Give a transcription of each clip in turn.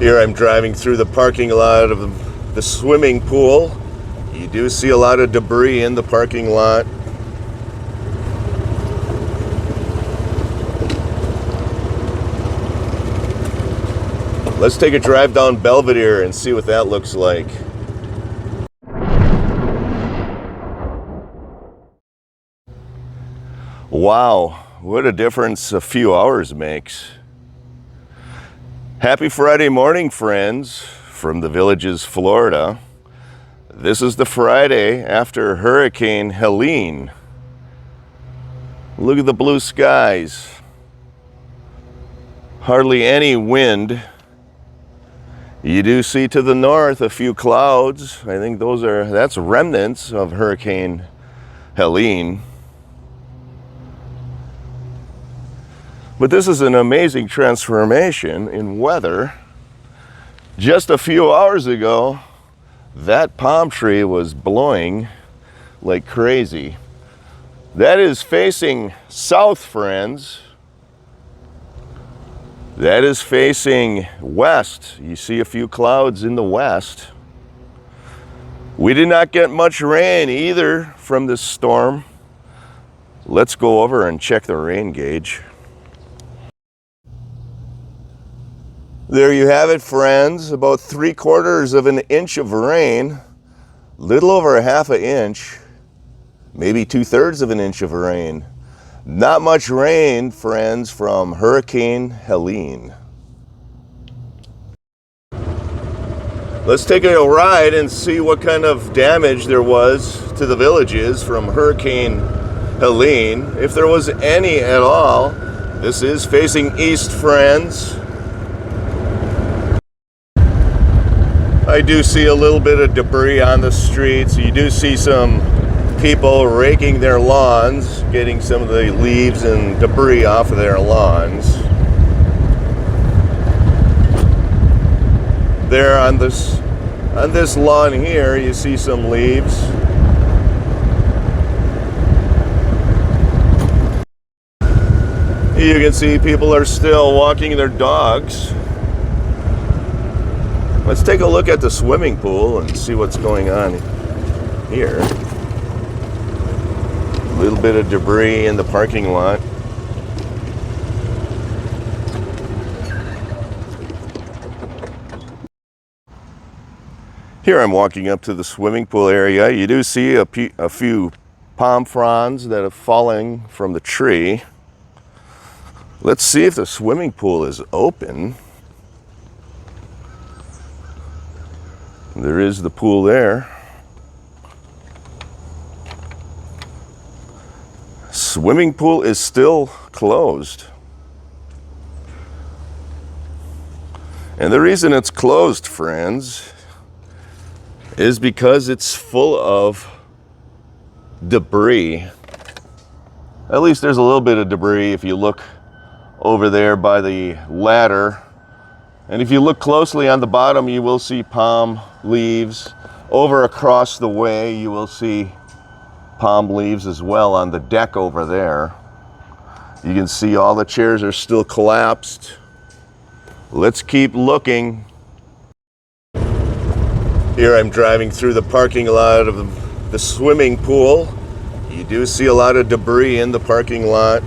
Here I'm driving through the parking lot of the swimming pool. You do see a lot of debris in the parking lot. Let's take a drive down Belvedere and see what that looks like. Wow, what a difference a few hours makes. Happy Friday morning, friends, from the Villages, Florida. This is the Friday after Hurricane Helene. Look at the blue skies. Hardly any wind. You do see to the north a few clouds. I think that's remnants of Hurricane Helene. But this is an amazing transformation in weather. Just a few hours ago, that palm tree was blowing like crazy. That is facing south, friends. That is facing west. You see a few clouds in the west. We did not get much rain either from this storm. Let's go over and check the rain gauge. There you have it, friends. About 3/4 of an inch of rain. Little over a half an inch. Maybe 2/3 of an inch of rain. Not much rain, friends, from Hurricane Helene. Let's take a ride and see what kind of damage there was to the Villages from Hurricane Helene, if there was any at all. This is facing east, friends. I do see a little bit of debris on the streets. You do see some people raking their lawns, getting some of the leaves and debris off of their lawns. There on this lawn here, you see some leaves. You can see people are still walking their dogs. Let's take a look at the swimming pool and see what's going on here. A little bit of debris in the parking lot. Here I'm walking up to the swimming pool area. You do see a few palm fronds that are falling from the tree. Let's see if the swimming pool is open. There is the pool there. Swimming pool is still closed. And the reason it's closed, friends, is because it's full of debris. At least there's a little bit of debris if you look over there by the ladder. And if you look closely on the bottom, you will see palm leaves. Over across the way, you will see palm leaves as well on the deck over there. You can see all the chairs are still collapsed. Let's keep looking. Here I'm driving through the parking lot of the swimming pool. You do see a lot of debris in the parking lot.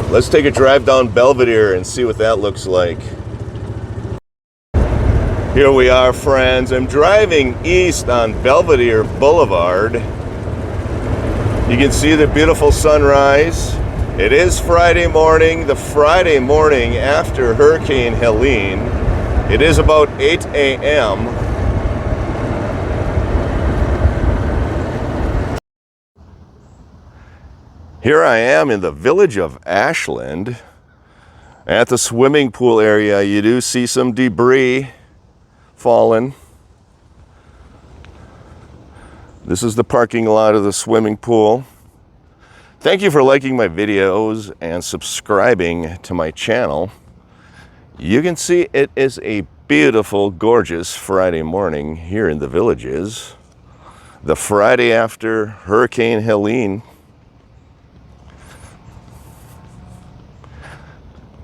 Let's take a drive down Belvedere and see what that looks like. Here we are, friends. I'm driving east on Belvedere Boulevard. You can see the beautiful sunrise. It is Friday morning, the Friday morning after Hurricane Helene. It is about 8 a.m. Here I am in the village of Ashland. At the swimming pool area, you do see some debris fallen. This is the parking lot of the swimming pool. Thank you for liking my videos and subscribing to my channel. You can see it is a beautiful, gorgeous Friday morning here in the Villages. The Friday after Hurricane Helene.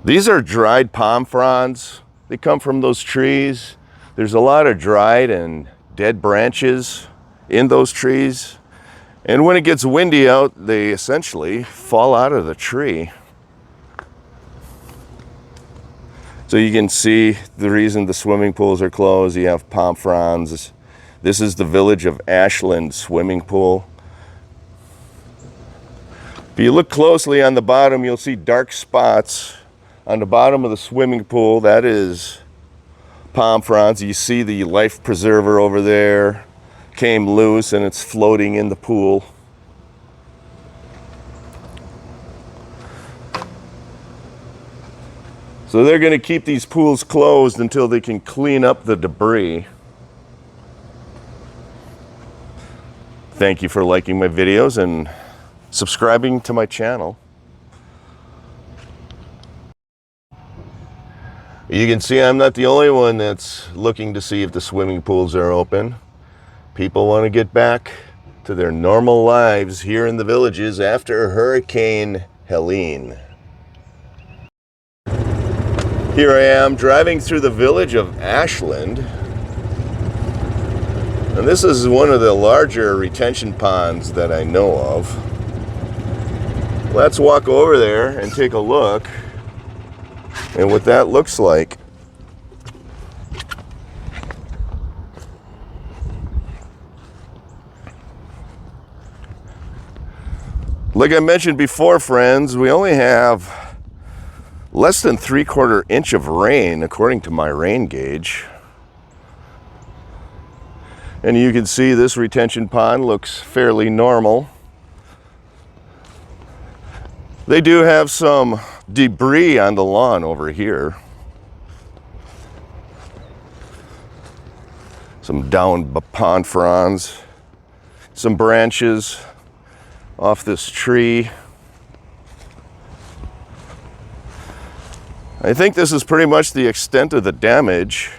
These are dried palm fronds. They come from those trees. There's a lot of dried and dead branches in those trees. And when it gets windy out, they essentially fall out of the tree. So you can see the reason the swimming pools are closed. You have palm fronds. This is the village of Ashland swimming pool. If you look closely on the bottom, you'll see dark spots on the bottom of the swimming pool. That is palm fronds. You see the life preserver over there came loose and it's floating in the pool. So they're going to keep these pools closed until they can clean up the debris. Thank you for liking my videos and subscribing to my channel. You can see I'm not the only one that's looking to see if the swimming pools are open. People want to get back to their normal lives here in the villages after Hurricane Helene. Here I am driving through the village of Ashland. And this is one of the larger retention ponds that I know of. Let's walk over there and take a look at what that looks like. Like I mentioned before, friends, we only have less than 3/4 inch of rain according to my rain gauge. And you can see this retention pond looks fairly normal. They do have some debris on the lawn over here. Some down pond fronds, some branches off this tree. I think this is pretty much the extent of the damage,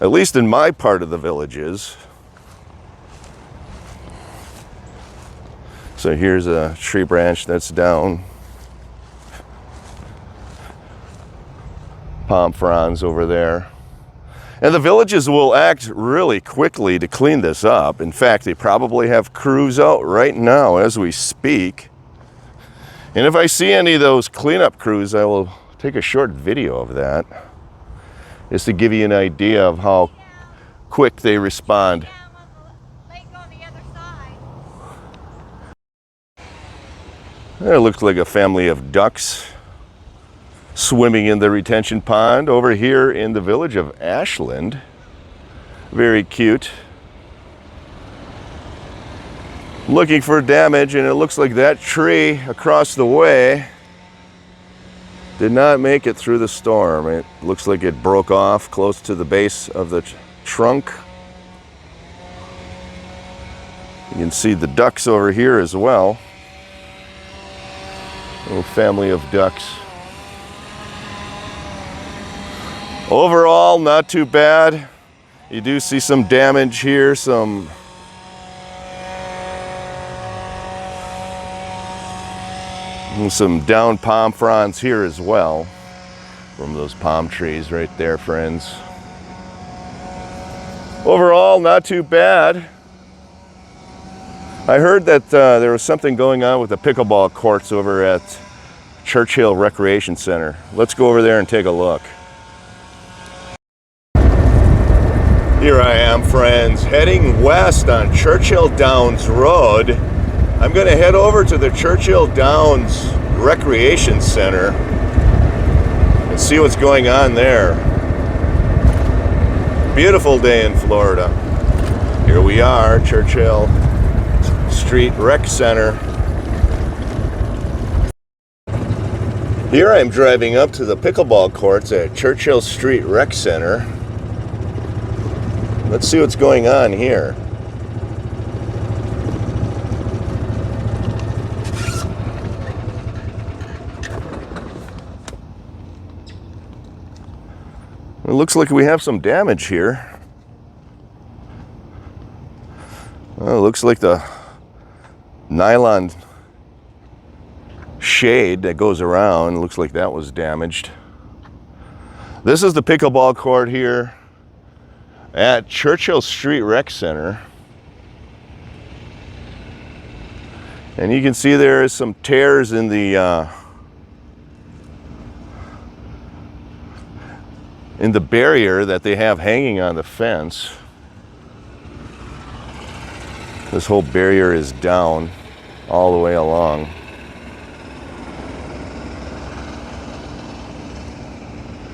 at least in my part of the villages. So here's a tree branch that's down. Palm fronds over there. And the villages will act really quickly to clean this up. In fact, they probably have crews out right now as we speak. And if I see any of those cleanup crews, I will take a short video of that, just to give you an idea of how quick they respond. There looks like a family of ducks swimming in the retention pond over here in the village of Ashland. Very cute. Looking for damage, and it looks like that tree across the way did not make it through the storm. It looks like it broke off close to the base of the trunk. You can see the ducks over here as well. A little family of ducks. Overall, not too bad. You do see some damage here, some down palm fronds here as well from those palm trees right there, friends. Overall, not too bad. I heard that there was something going on with the pickleball courts over at Churchill Recreation Center. Let's go over there and take a look. Here I am, friends, heading west on Churchill Downs Road. I'm going to head over to the Churchill Downs Recreation Center and see what's going on there. Beautiful day in Florida. Here we are, Churchill Street Rec Center. Here I'm driving up to the pickleball courts at Churchill Street Rec Center. Let's see what's going on here. It looks like we have some damage here. Well, it looks like the nylon shade that goes around. It looks like that was damaged. This is the pickleball court here at Churchill Street Rec Center. And you can see there is some tears in the barrier that they have hanging on the fence. This whole barrier is down all the way along.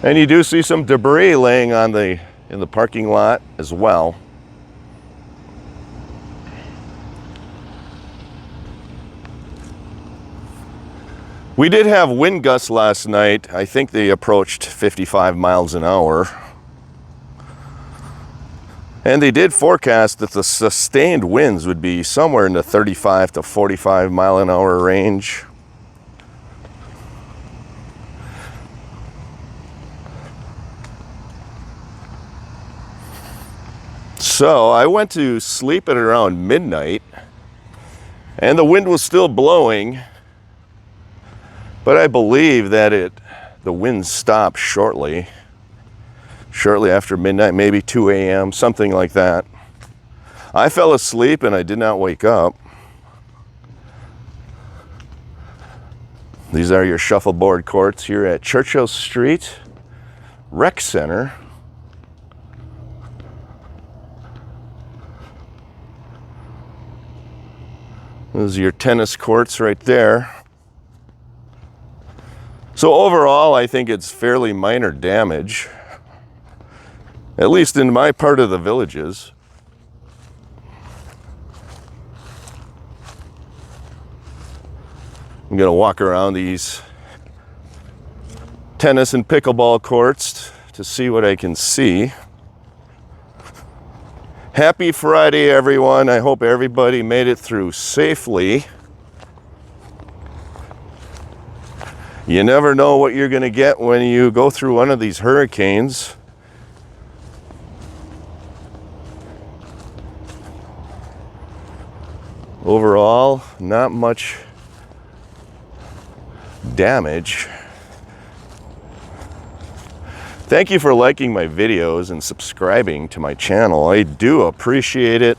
And you do see some debris laying on in the parking lot as well. We did have wind gusts last night. I think they approached 55 miles an hour. And they did forecast that the sustained winds would be somewhere in the 35 to 45 mile an hour range. So I went to sleep at around midnight, and the wind was still blowing. But I believe that the wind stopped shortly after midnight, maybe 2 a.m., something like that. I fell asleep and I did not wake up. These are your shuffleboard courts here at Churchill Street Rec Center. Those are your tennis courts right there. So overall, I think it's fairly minor damage, at least in my part of the villages. I'm going to walk around these tennis and pickleball courts to see what I can see. Happy Friday, everyone. I hope everybody made it through safely. You never know what you're going to get when you go through one of these hurricanes. Overall, not much damage. Thank you for liking my videos and subscribing to my channel. I do appreciate it.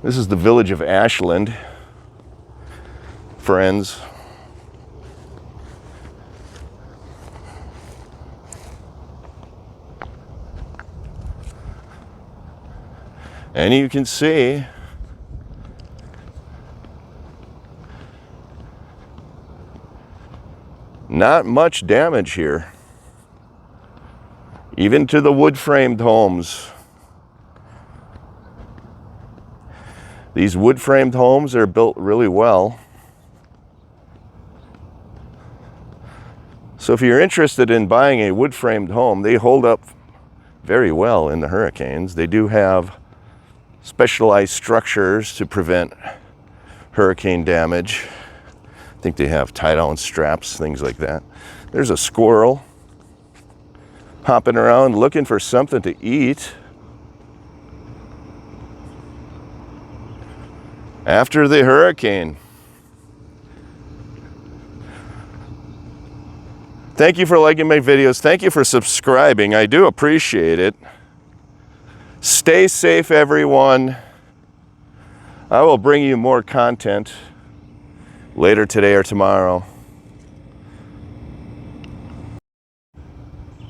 This is the village of Ashland, friends. And you can see not much damage here, even to the wood-framed homes. These wood-framed homes are built really well. So if you're interested in buying a wood-framed home, they hold up very well in the hurricanes. They do have specialized structures to prevent hurricane damage. I think they have tie-down straps, things like that. There's a squirrel hopping around looking for something to eat. After the hurricane. Thank you for liking my videos. Thank you for subscribing. I do appreciate it. Stay safe, everyone. I will bring you more content later today or tomorrow.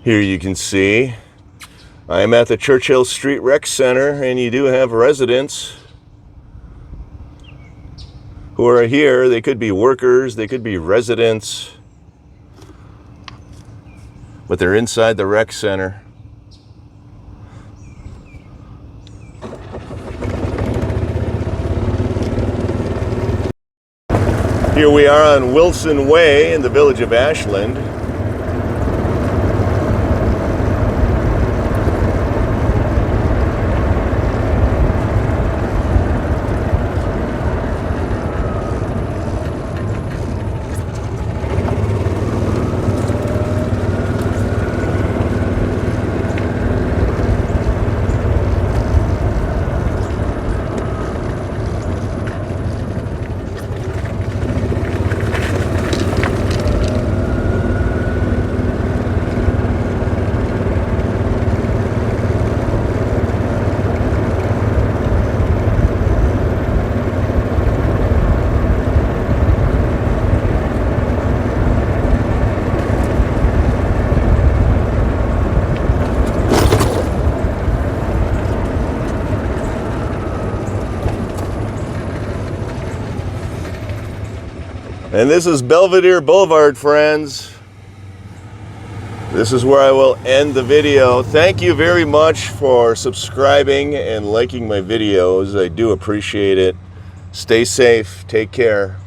Here you can see I am at the Churchill Street Rec Center, and you do have residents who are here. They could be workers, they could be residents, but they're inside the rec center. Here we are on Wilson Way in the village of Ashland. And this is Belvedere Boulevard, friends. This is where I will end the video. Thank you very much for subscribing and liking my videos. I do appreciate it. Stay safe. Take care.